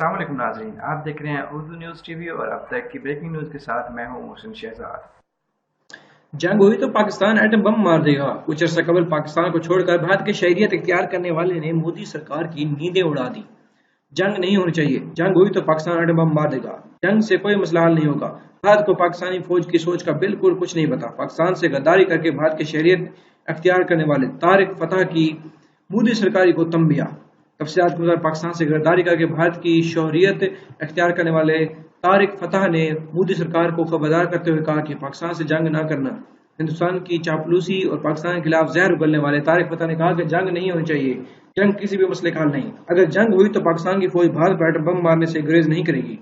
अस्सलाम वालेकुम नाज़रीन, आप देख रहे हैं उर्दू न्यूज़ टीवी और अब तक की ब्रेकिंग न्यूज़ के साथ मैं हूं मोहसिन शहजाद। जंग हुई तो पाकिस्तान एटम बम मार देगा। कुछ अर्सा कबल पाकिस्तान को छोड़कर भारत की शहरियत इख्तियार करने वाले ने मोदी सरकार की नींदें उड़ा दी। जंग नहीं होनी चाहिए, जंग हुई तो पाकिस्तान एटम बम मार देगा। जंग से कोई मसला हल नहीं होगा। भारत को पाकिस्तानी फौज की सोच का बिल्कुल कुछ नहीं पता। पाकिस्तान से गद्दारी करके भारत की शहरियत अख्तियार करने वाले तारिक फतह की मोदी सरकारी को तंबिया। तफसीलात के अनुसार पाकिस्तान से गद्दारी करके भारत की शहरियत अख्तियार करने वाले तारिक फतह ने मोदी सरकार को खबरदार करते हुए कहा कि पाकिस्तान से जंग न करना हिंदुस्तान की चापलूसी और पाकिस्तान के खिलाफ जहर उगलने वाले तारिक फतह ने कहा कि जंग नहीं होनी चाहिए, जंग किसी भी मसले का हल नहीं। अगर जंग हुई तो पाकिस्तान की फौज भारत पर एटम बम मारने से गुरेज नहीं करेगी।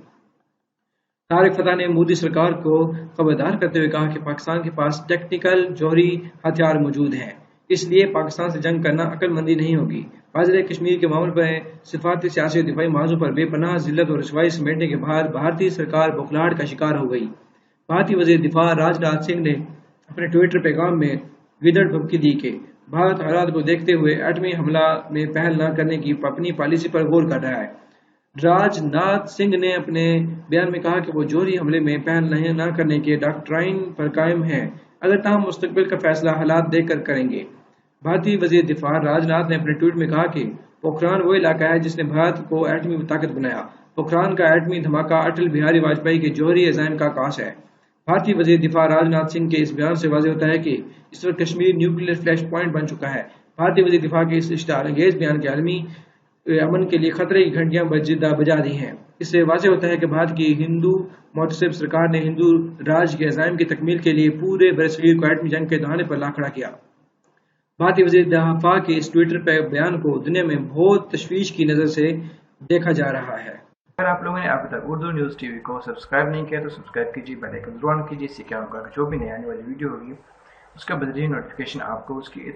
तारिक फतह ने मोदी सरकार को खबरदार करते हुए कहा कि पाकिस्तान के पास टेक्निकल जौहरी हथियार मौजूद हैं, इसलिए पाकिस्तान से जंग करना अक्लमंदी नहीं होगी। वाज़ेह कश्मीर के मामले में सिफारती सियासी और दिफाई मौज़ों पर बेपनाह जिल्लत और रसवाई समेटने के बाद भारतीय सरकार बौखलाहट का शिकार हो गई। भारतीय वज़ीर दिफा राजनाथ सिंह ने अपने ट्विटर पैगाम में विदड़ धमकी दी कि भारत हालात को देखते हुए एटमी हमला में पहल न करने की अपनी पॉलिसी पर गौर कर रहा है। राजनाथ सिंह ने अपने बयान में कहा कि वो जौहरी हमले में पहल न करने के डॉक्ट्राइन पर कायम है, अगर ताहम मुस्तकबिल का फैसला हालात देखकर करेंगे। भारतीय वजीर दिफा राजनाथ ने अपने ट्वीट में कहा कि पोखरान वो इलाका है जिसने भारत को एटमी ताकत बनाया। पोखरान का एटमी धमाका अटल बिहारी वाजपेयी के जौहरी अज़ाइम का आकाश है। भारतीय वजीर दिफा राजनाथ सिंह के इस बयान से वाज़ेह होता है कि इस वक्त कश्मीर न्यूक्लियर फ्लैश पॉइंट बन चुका है। भारतीय वजीर दिफा के इस इश्तिहार अंगेज बयान के आलमी अमन के लिए खतरे की घंटियां बजा दी हैं। इससे वाज़ेह होता है कि भारत की हिंदू मुतसिब सरकार ने हिंदू राज के अज़ाइम की तकमील के लिए पूरे बरसगीर को एटमी जंग के दहाने पर ला खड़ा किया। भारतीय वज़ीर दिफा के इस ट्विटर पर बयान को दुनिया में बहुत तशवीश की नज़र से देखा जा रहा है। अगर आप लोगों ने अभी तक उर्दू न्यूज़ टीवी को सब्सक्राइब नहीं किया तो सब्सक्राइब कीजिए, बेल आइकन जरूर ऑन कीजिए। इससे क्या होगा कि जो भी नई आने वाली वीडियो होगी उसका बदरीन नोटिफिकेशन आपको उसकी